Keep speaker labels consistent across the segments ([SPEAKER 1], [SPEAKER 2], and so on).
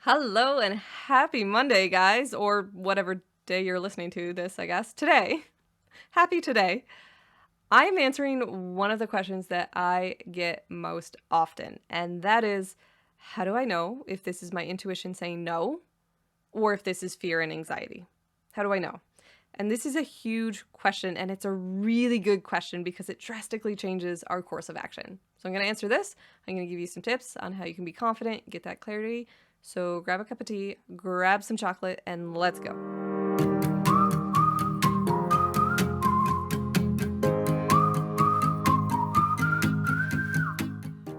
[SPEAKER 1] Hello and happy Monday, guys, or whatever day you're listening to this, I guess. Today, happy today. I am answering one of the questions that I get most often, and that is how do I know if this is my intuition saying no or if this is fear and anxiety? How do I know? And this is a huge question, and it's a really good question because it drastically changes our course of action. So I'm going to answer this. I'm going to give you some tips on how you can be confident, get that clarity. So grab a cup of tea, grab some chocolate, and let's go.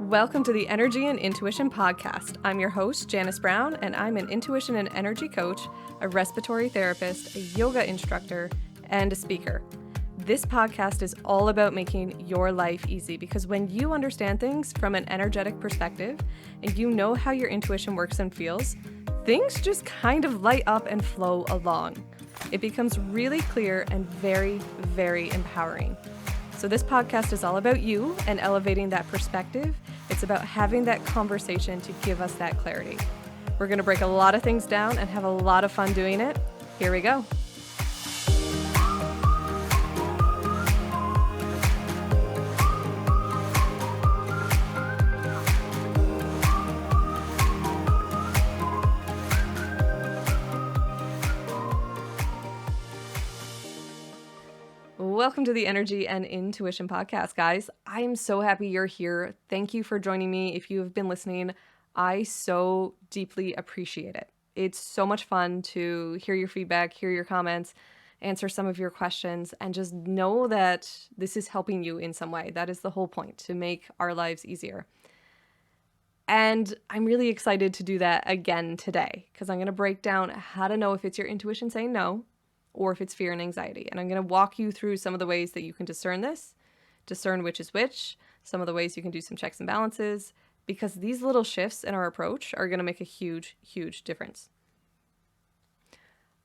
[SPEAKER 1] Welcome to the Energy and Intuition Podcast. I'm your host, Janice Brown, and I'm an intuition and energy coach, a respiratory therapist, a yoga instructor, and a speaker. This podcast is all about making your life easy because when you understand things from an energetic perspective and you know how your intuition works and feels, things just kind of light up and flow along. It becomes really clear and very, very empowering. So this podcast is all about you and elevating that perspective. It's about having that conversation to give us that clarity. We're going to break a lot of things down and have a lot of fun doing it. Here we go. Welcome to the Energy and Intuition Podcast, guys. I'm so happy you're here. Thank you for joining me. If you have been listening, I so deeply appreciate it. It's so much fun to hear your feedback, hear your comments, answer some of your questions, and just know that this is helping you in some way. That is the whole point, to make our lives easier. And I'm really excited to do that again today because I'm going to break down how to know if it's your intuition saying no or if it's fear and anxiety. And I'm going to walk you through some of the ways that you can discern this, discern which is which, some of the ways you can do some checks and balances, because these little shifts in our approach are going to make a huge, huge difference.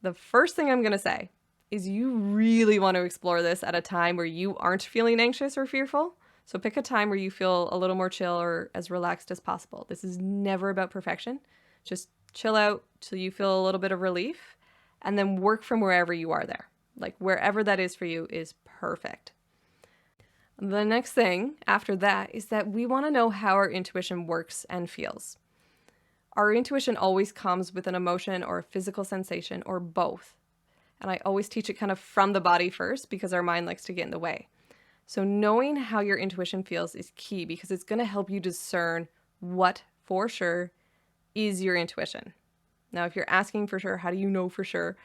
[SPEAKER 1] The first thing I'm going to say is you really want to explore this at a time where you aren't feeling anxious or fearful. So pick a time where you feel a little more chill or as relaxed as possible. This is never about perfection. Just chill out till you feel a little bit of relief and then work from wherever you are there. Like wherever that is for you is perfect. The next thing after that is that we want to know how our intuition works and feels. Our intuition always comes with an emotion or a physical sensation or both. And I always teach it kind of from the body first because our mind likes to get in the way. So knowing how your intuition feels is key because it's going to help you discern what for sure is your intuition. Now, if you're asking for sure, how do you know for sure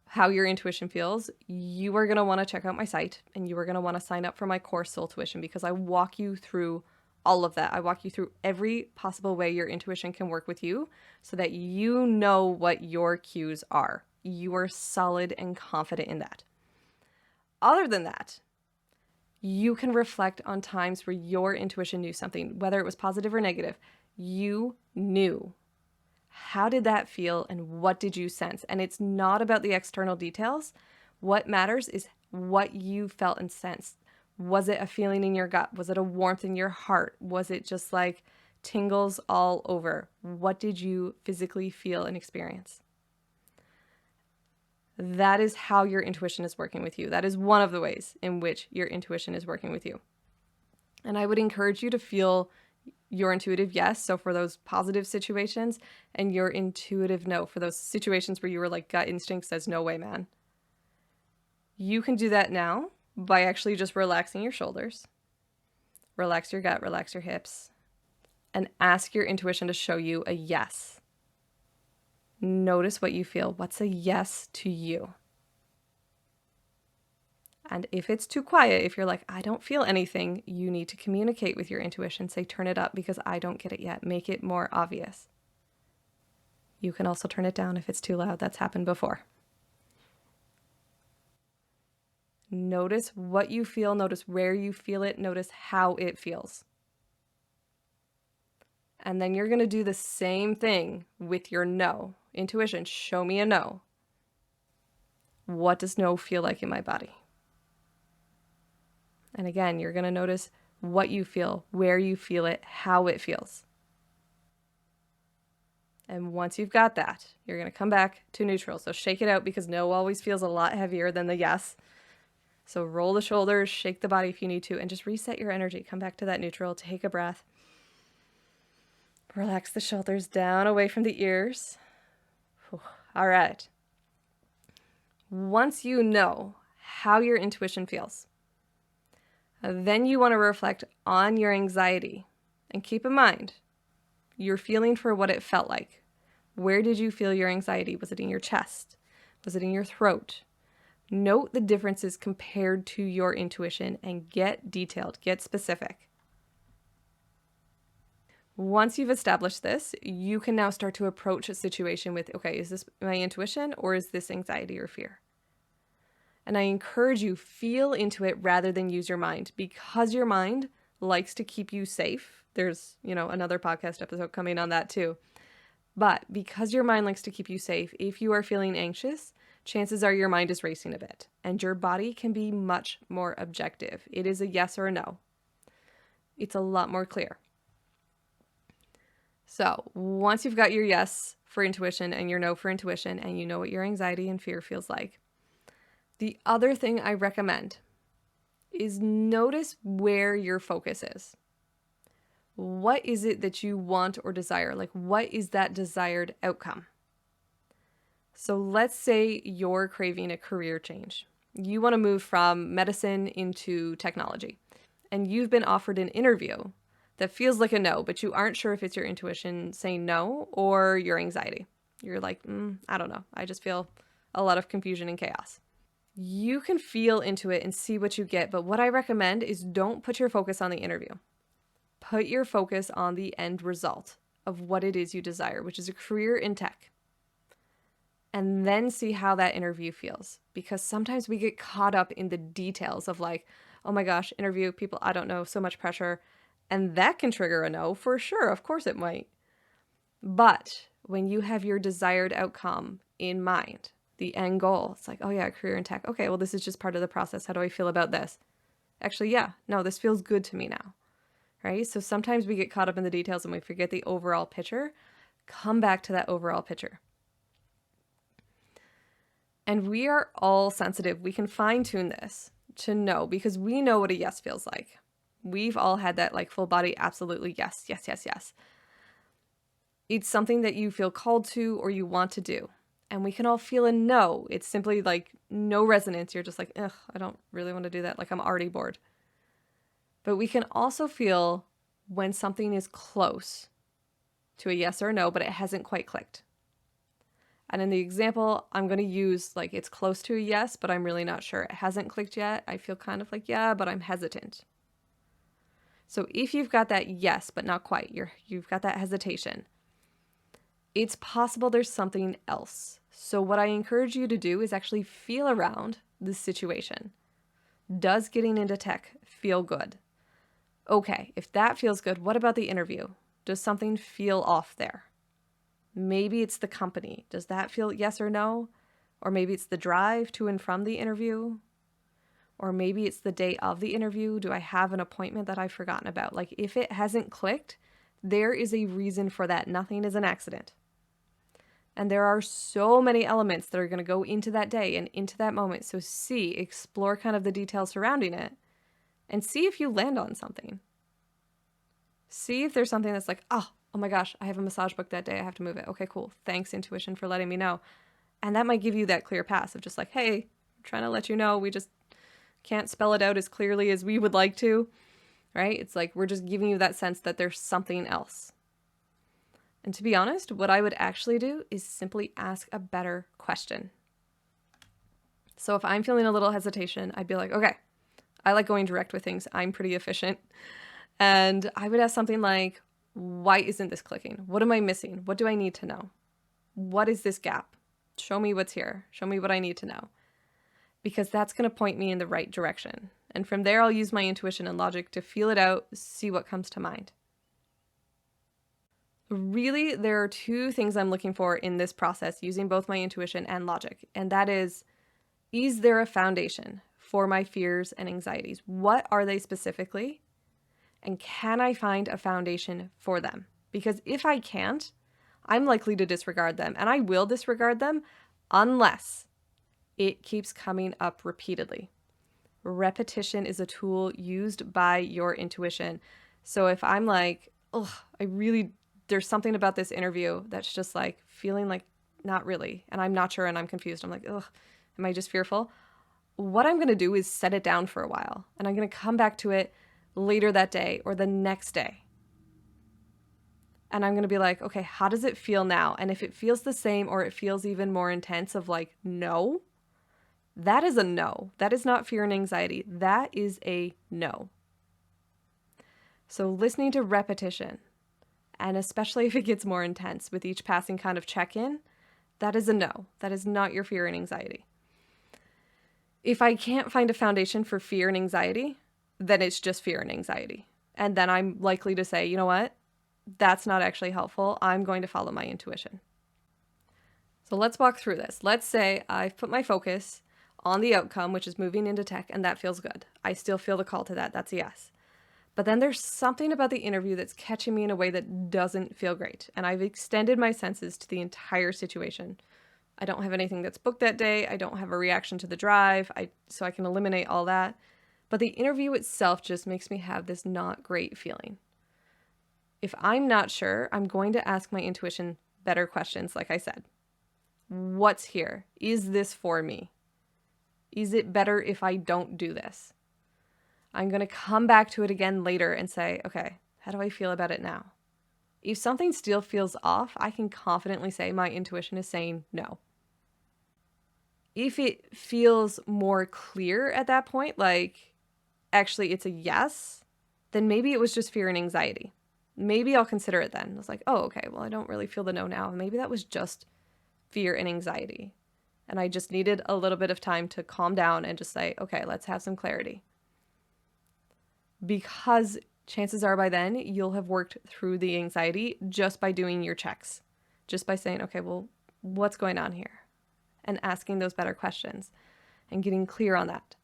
[SPEAKER 1] how your intuition feels? You are going to want to check out my site and you are going to want to sign up for my course, Soul Tuition, because I walk you through all of that. I walk you through every possible way your intuition can work with you so that you know what your cues are. You are solid and confident in that. Other than that, you can reflect on times where your intuition knew something, whether it was positive or negative. You knew. How did that feel and what did you sense? And it's not about the external details. What matters is what you felt and sensed. Was it a feeling in your gut? Was it a warmth in your heart? Was it just like tingles all over? What did you physically feel and experience? That is how your intuition is working with you. That is one of the ways in which your intuition is working with you. And I would encourage you to feel your intuitive yes, so for those positive situations, and your intuitive no, for those situations where you were like gut instinct says, no way, man. You can do that now by actually just relaxing your shoulders, relax your gut, relax your hips, and ask your intuition to show you a yes. Notice what you feel. What's a yes to you? And if it's too quiet, if you're like, I don't feel anything, you need to communicate with your intuition. Say, turn it up because I don't get it yet. Make it more obvious. You can also turn it down if it's too loud. That's happened before. Notice what you feel. Notice where you feel it. Notice how it feels. And then you're going to do the same thing with your no. Intuition, show me a no. What does no feel like in my body? And again, you're going to notice what you feel, where you feel it, how it feels. And once you've got that, you're going to come back to neutral. So shake it out, because no always feels a lot heavier than the yes. So roll the shoulders, shake the body if you need to, and just reset your energy. Come back to that neutral. Take a breath. Relax the shoulders down away from the ears. Whew. All right. Once you know how your intuition feels, then you want to reflect on your anxiety. And keep in mind, you're feeling for what it felt like. Where did you feel your anxiety? Was it in your chest? Was it in your throat? Note the differences compared to your intuition and get detailed, get specific. Once you've established this, you can now start to approach a situation with, okay, is this my intuition or is this anxiety or fear? And I encourage you, feel into it rather than use your mind, because your mind likes to keep you safe. There's, another podcast episode coming on that too. But because your mind likes to keep you safe, if you are feeling anxious, chances are your mind is racing a bit, and your body can be much more objective. It is a yes or a no. It's a lot more clear. So once you've got your yes for intuition and your no for intuition, and you know what your anxiety and fear feels like, the other thing I recommend is notice where your focus is. What is it that you want or desire? Like, what is that desired outcome? So let's say you're craving a career change. You want to move from medicine into technology, and you've been offered an interview that feels like a no, but you aren't sure if it's your intuition saying no or your anxiety. You're like, I don't know. I just feel a lot of confusion and chaos. You can feel into it and see what you get, but what I recommend is don't put your focus on the interview. Put your focus on the end result of what it is you desire, which is a career in tech. And then see how that interview feels. Because sometimes we get caught up in the details of like, oh my gosh, interview, people, I don't know, so much pressure. And that can trigger a no for sure. Of course it might. But when you have your desired outcome in mind, the end goal, it's like, oh yeah, career in tech. Okay, well, this is just part of the process. How do I feel about this? Actually, yeah, no, this feels good to me now. Right? So sometimes we get caught up in the details and we forget the overall picture. Come back to that overall picture. And we are all sensitive. We can fine tune this to know, because we know what a yes feels like. We've all had that like full body, absolutely yes, yes, yes, yes. It's something that you feel called to or you want to do. And we can all feel a no. It's simply like no resonance. You're just like, ugh, I don't really want to do that. Like, I'm already bored. But we can also feel when something is close to a yes or a no, but it hasn't quite clicked. And in the example, I'm going to use like it's close to a yes, but I'm really not sure. It hasn't clicked yet. I feel kind of like, yeah, but I'm hesitant. So if you've got that yes, but not quite, you've got that hesitation, it's possible there's something else. So what I encourage you to do is actually feel around the situation. Does getting into tech feel good? Okay, if that feels good, what about the interview? Does something feel off there? Maybe it's the company. Does that feel yes or no? Or maybe it's the drive to and from the interview. Or maybe it's the day of the interview. Do I have an appointment that I've forgotten about? Like, if it hasn't clicked, there is a reason for that. Nothing is an accident. And there are so many elements that are going to go into that day and into that moment. So explore kind of the details surrounding it and see if you land on something. See if there's something that's like, oh my gosh, I have a massage booked that day. I have to move it. Okay, cool. Thanks, intuition, for letting me know. And that might give you that clear pass of just like, hey, I'm trying to let you know, we just can't spell it out as clearly as we would like to, right? It's like we're just giving you that sense that there's something else. And to be honest, what I would actually do is simply ask a better question. So if I'm feeling a little hesitation, I'd be like, okay, I like going direct with things. I'm pretty efficient. And I would ask something like, why isn't this clicking? What am I missing? What do I need to know? What is this gap? Show me what's here. Show me what I need to know. Because that's going to point me in the right direction. And from there, I'll use my intuition and logic to feel it out, see what comes to mind. Really, there are two things I'm looking for in this process using both my intuition and logic. And that is there a foundation for my fears and anxieties? What are they specifically? And can I find a foundation for them? Because if I can't, I'm likely to disregard them, and I will disregard them unless it keeps coming up repeatedly. Repetition is a tool used by your intuition. So if I'm like, oh, there's something about this interview that's just like feeling like not really, and I'm not sure and I'm confused. I'm like, ugh, am I just fearful? What I'm going to do is set it down for a while, and I'm going to come back to it later that day or the next day. And I'm going to be like, okay, how does it feel now? And if it feels the same or it feels even more intense of like, no, that is a no. That is not fear and anxiety. That is a no. So listening to repetition, and especially if it gets more intense with each passing kind of check-in, that is a no. That is not your fear and anxiety. If I can't find a foundation for fear and anxiety, then it's just fear and anxiety. And then I'm likely to say, you know what? That's not actually helpful. I'm going to follow my intuition. So let's walk through this. Let's say I've put my focus on the outcome, which is moving into tech, and that feels good. I still feel the call to that. That's a yes. But then there's something about the interview that's catching me in a way that doesn't feel great. And I've extended my senses to the entire situation. I don't have anything that's booked that day. I don't have a reaction to the drive. So I can eliminate all that. But the interview itself just makes me have this not great feeling. If I'm not sure, I'm going to ask my intuition better questions, like I said. What's here? Is this for me? Is it better if I don't do this? I'm going to come back to it again later and say, okay, how do I feel about it now? If something still feels off, I can confidently say my intuition is saying no. If it feels more clear at that point, like actually it's a yes, then maybe it was just fear and anxiety. Maybe I'll consider it then. It's like, oh, okay, well, I don't really feel the no now. Maybe that was just fear and anxiety. And I just needed a little bit of time to calm down and just say, okay, let's have some clarity. Because chances are by then you'll have worked through the anxiety just by doing your checks, just by saying, okay, well, what's going on here? And asking those better questions and getting clear on that.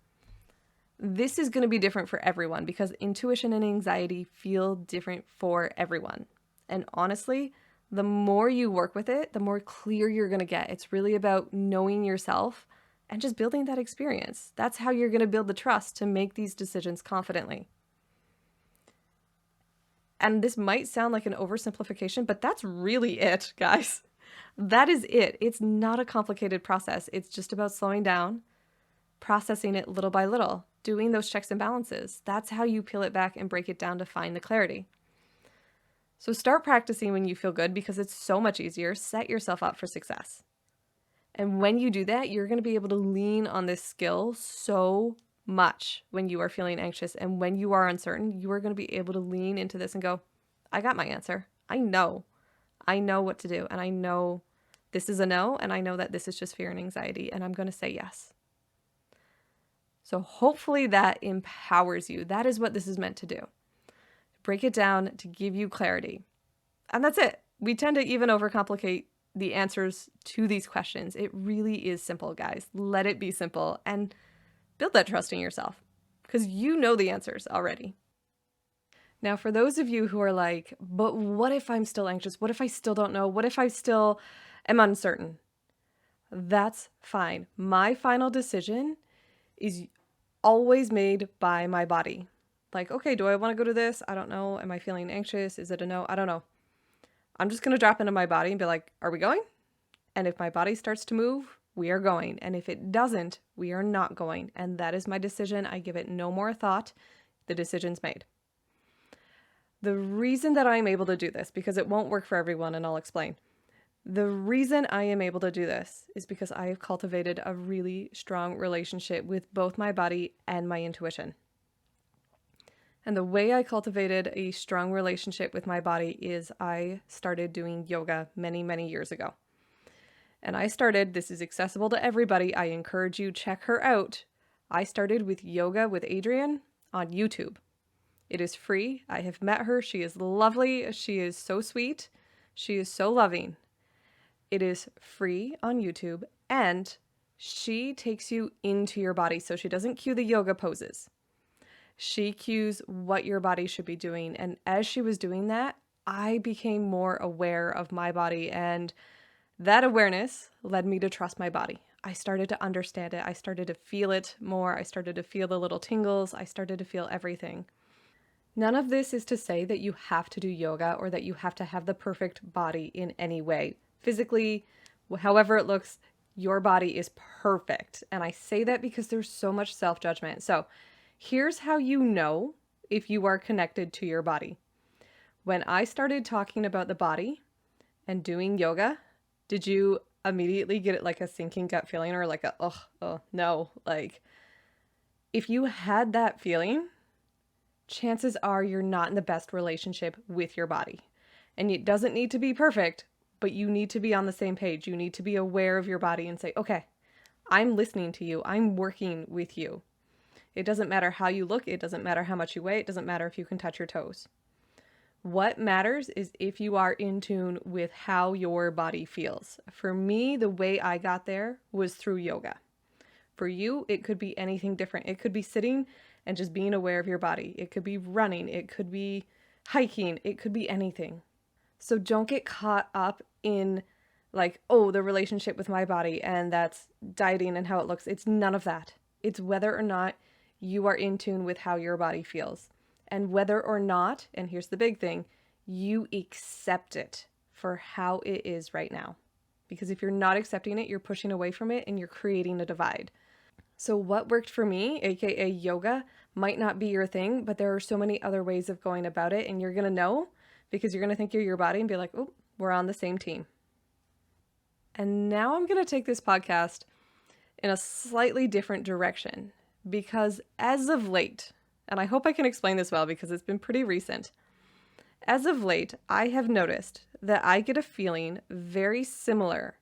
[SPEAKER 1] This is going to be different for everyone because intuition and anxiety feel different for everyone. And honestly, the more you work with it, the more clear you're going to get. It's really about knowing yourself and just building that experience. That's how you're going to build the trust to make these decisions confidently. And this might sound like an oversimplification, but that's really it, guys. That is it. It's not a complicated process. It's just about slowing down, processing it little by little, doing those checks and balances. That's how you peel it back and break it down to find the clarity. So start practicing when you feel good because it's so much easier. Set yourself up for success. And when you do that, you're going to be able to lean on this skill so much when you are feeling anxious. And when you are uncertain, you are going to be able to lean into this and go, I got my answer. I know what to do. And I know this is a no. And I know that this is just fear and anxiety. And I'm going to say yes. So hopefully that empowers you. That is what this is meant to do. Break it down to give you clarity. And that's it. We tend to even overcomplicate the answers to these questions. It really is simple, guys. Let it be simple and build that trust in yourself because you know the answers already. Now, for those of you who are like, but what if I'm still anxious? What if I still don't know? What if I still am uncertain? That's fine. My final decision is always made by my body. Like, okay, do I want to go to this? I don't know. Am I feeling anxious? Is it a no? I don't know. I'm just going to drop into my body and be like, are we going? And if my body starts to move, we are going. And if it doesn't, we are not going. And that is my decision. I give it no more thought. The decision's made. The reason that I'm able to do this, because it won't work for everyone, and I'll explain. The reason I am able to do this is because I have cultivated a really strong relationship with both my body and my intuition. And the way I cultivated a strong relationship with my body is I started doing yoga many, many years ago. And this is accessible to everybody. I encourage you, check her out. I started with Yoga with Adriene on YouTube. It is free. I have met her. She is lovely. She is so sweet. She is so loving. It is free on YouTube and she takes you into your body. So she doesn't cue the yoga poses. She cues what your body should be doing. And as she was doing that, I became more aware of my body, and that awareness led me to trust my body. I started to understand it. I started to feel it more. I started to feel the little tingles. I started to feel everything. None of this is to say that you have to do yoga or that you have to have the perfect body in any way. Physically, however it looks, your body is perfect. And I say that because there's so much self-judgment. So here's how you know if you are connected to your body. When I started talking about the body and doing yoga, did you immediately get it like a sinking gut feeling or like a, oh, no? Like, if you had that feeling, chances are you're not in the best relationship with your body. And it doesn't need to be perfect, but you need to be on the same page. You need to be aware of your body and say, okay, I'm listening to you. I'm working with you. It doesn't matter how you look. It doesn't matter how much you weigh. It doesn't matter if you can touch your toes. What matters is if you are in tune with how your body feels. For me, the way I got there was through yoga. For you, it could be anything different. It could be sitting and just being aware of your body. It could be running. It could be hiking. It could be anything. So don't get caught up in like, oh, the relationship with my body and that's dieting and how it looks. It's none of that. It's whether or not you are in tune with how your body feels. And whether or not, and here's the big thing, you accept it for how it is right now. Because if you're not accepting it, you're pushing away from it and you're creating a divide. So what worked for me, aka yoga, might not be your thing, but there are so many other ways of going about it, and you're going to know because you're going to think you're your body and be like, oh, we're on the same team. And now I'm going to take this podcast in a slightly different direction because as of late, and I hope I can explain this well because it's been pretty recent, as of late, I have noticed that I get a feeling very similar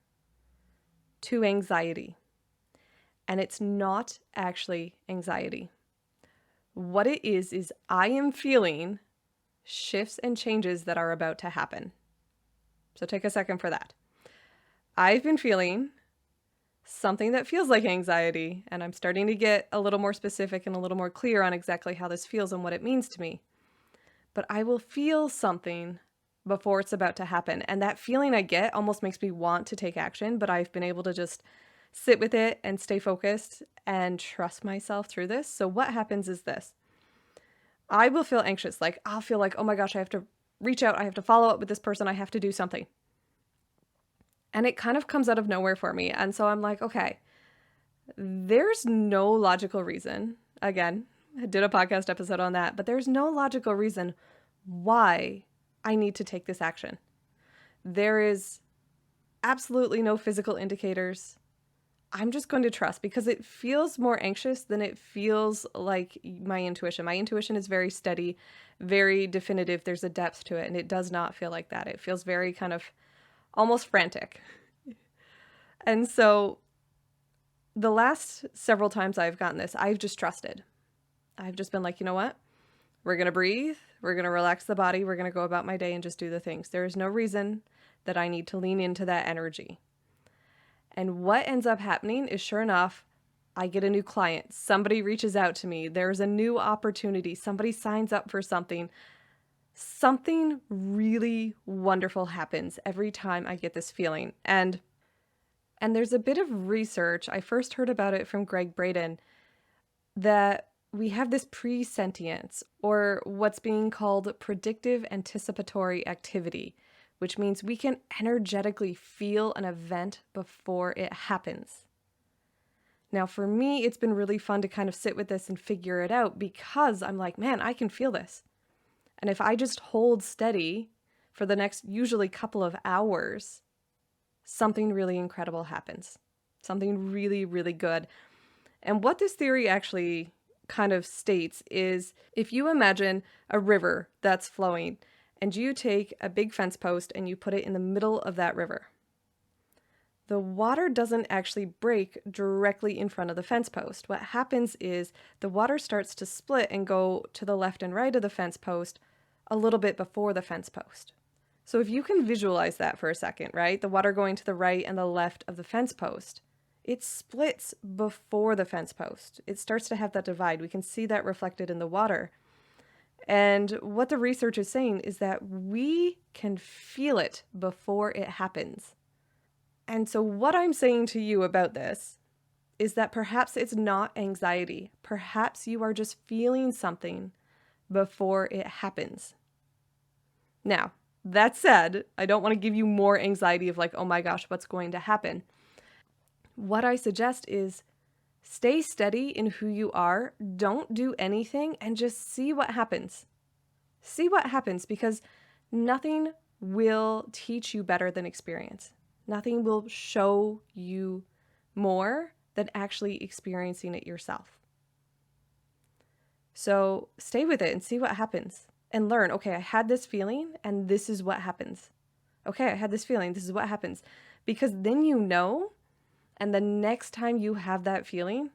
[SPEAKER 1] to anxiety. And it's not actually anxiety. What it is I am feeling shifts and changes that are about to happen. So take a second for that. I've been feeling something that feels like anxiety, and I'm starting to get a little more specific and a little more clear on exactly how this feels and what it means to me. But I will feel something before it's about to happen. And that feeling I get almost makes me want to take action, but I've been able to just sit with it and stay focused and trust myself through this. So what happens is this. I will feel anxious. Like I'll feel like, oh my gosh, I have to reach out. I have to follow up with this person. I have to do something. And it kind of comes out of nowhere for me. And so I'm like, okay, there's no logical reason. Again, I did a podcast episode on that, but there's no logical reason why I need to take this action. There is absolutely no physical indicators. I'm just going to trust because it feels more anxious than it feels like my intuition. My intuition is very steady, very definitive. There's a depth to it, and it does not feel like that. It feels very kind of almost frantic. And so the last several times I've gotten this, I've just trusted. I've just been like, you know what? We're going to breathe. We're going to relax the body. We're going to go about my day and just do the things. There is no reason that I need to lean into that energy. And what ends up happening is, sure enough, I get a new client. Somebody reaches out to me. There's a new opportunity. Somebody signs up for something. Something really wonderful happens every time I get this feeling. And there's a bit of research. I first heard about it from Gregg Braden that we have this presentience, or what's being called predictive anticipatory activity, which means we can energetically feel an event before it happens. Now, for me, it's been really fun to kind of sit with this and figure it out because I'm like, man, I can feel this. And if I just hold steady for the next usually couple of hours, something really incredible happens. Something really, really good. And what this theory actually kind of states is if you imagine a river that's flowing and you take a big fence post and you put it in the middle of that river, the water doesn't actually break directly in front of the fence post. What happens is the water starts to split and go to the left and right of the fence post a little bit before the fence post. So if you can visualize that for a second, right? The water going to the right and the left of the fence post, it splits before the fence post. It starts to have that divide. We can see that reflected in the water. And what the research is saying is that we can feel it before it happens. And so what I'm saying to you about this is that perhaps it's not anxiety. Perhaps you are just feeling something before it happens. Now, that said, I don't want to give you more anxiety of like, oh my gosh, what's going to happen? What I suggest is stay steady in who you are. Don't do anything and just see what happens. See what happens, because nothing will teach you better than experience. Nothing will show you more than actually experiencing it yourself. So stay with it and see what happens and learn, okay, I had this feeling and this is what happens. Okay, I had this feeling, this is what happens. Because then you know, and the next time you have that feeling,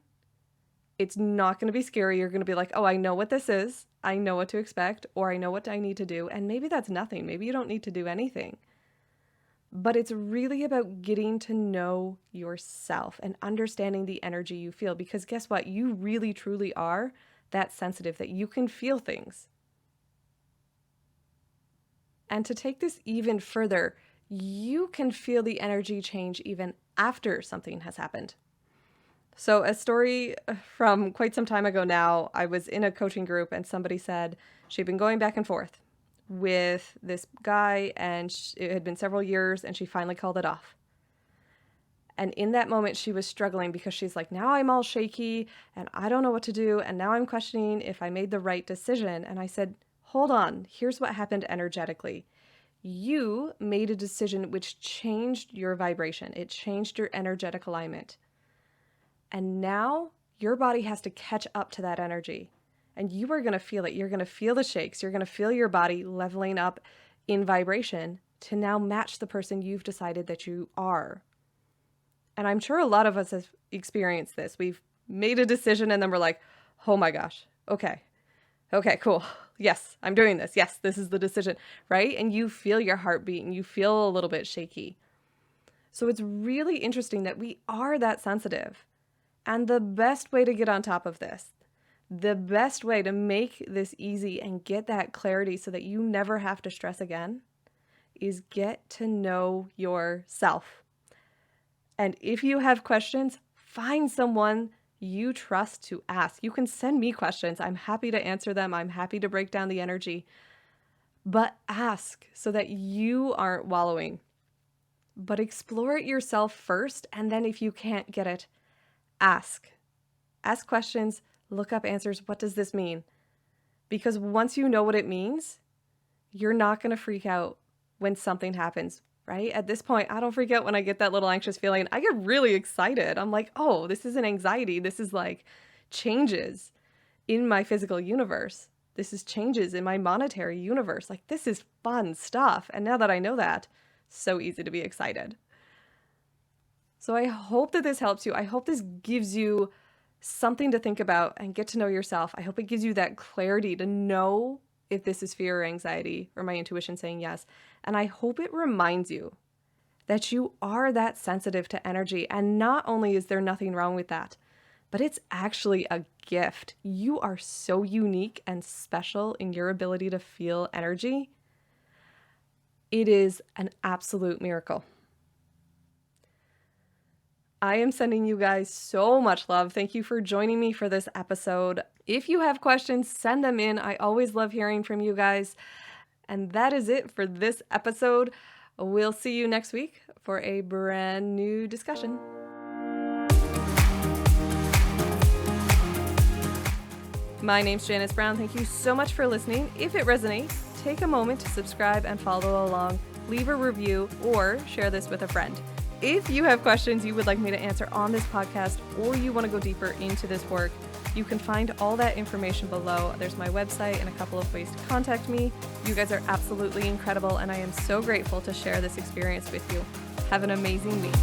[SPEAKER 1] it's not going to be scary. You're going to be like, oh, I know what this is. I know what to expect, or I know what I need to do. And maybe that's nothing. Maybe you don't need to do anything. But it's really about getting to know yourself and understanding the energy you feel. Because guess what? You really, truly are that sensitive that you can feel things. And to take this even further, you can feel the energy change even after something has happened. So a story from quite some time ago now, I was in a coaching group and somebody said she'd been going back and forth with this guy and it had been several years and she finally called it off. And in that moment, she was struggling because she's like, now I'm all shaky and I don't know what to do. And now I'm questioning if I made the right decision. And I said, hold on, here's what happened energetically. You made a decision which changed your vibration. It changed your energetic alignment. And now your body has to catch up to that energy. And you are going to feel it. You're going to feel the shakes. You're going to feel your body leveling up in vibration to now match the person you've decided that you are. And I'm sure a lot of us have experienced this. We've made a decision and then we're like, oh my gosh, okay, cool. Yes, I'm doing this. Yes, this is the decision, right? And you feel your heartbeat and you feel a little bit shaky. So it's really interesting that we are that sensitive. And the best way to get on top of this, the best way to make this easy and get that clarity so that you never have to stress again is get to know yourself. And if you have questions, find someone you trust to ask. You can send me questions. I'm happy to answer them. I'm happy to break down the energy. But ask so that you aren't wallowing. But explore it yourself first. And then if you can't get it, ask. Ask questions. Look up answers. What does this mean? Because once you know what it means, you're not going to freak out when something happens. Right? At this point, I don't freak out when I get that little anxious feeling. I get really excited. I'm like, oh, this isn't anxiety. This is like changes in my physical universe. This is changes in my monetary universe. Like, this is fun stuff. And now that I know that, so easy to be excited. So I hope that this helps you. I hope this gives you something to think about and get to know yourself. I hope it gives you that clarity to know if this is fear or anxiety or my intuition saying yes. And I hope it reminds you that you are that sensitive to energy. And not only is there nothing wrong with that, but it's actually a gift. You are so unique and special in your ability to feel energy. It is an absolute miracle. I am sending you guys so much love. Thank you for joining me for this episode. If you have questions, send them in. I always love hearing from you guys. And that is it for this episode. We'll see you next week for a brand new discussion. My name's Janice Brown. Thank you so much for listening. If it resonates, take a moment to subscribe and follow along, leave a review, or share this with a friend. If you have questions you would like me to answer on this podcast, or you want to go deeper into this work, you can find all that information below. There's my website and a couple of ways to contact me. You guys are absolutely incredible, and I am so grateful to share this experience with you. Have an amazing week.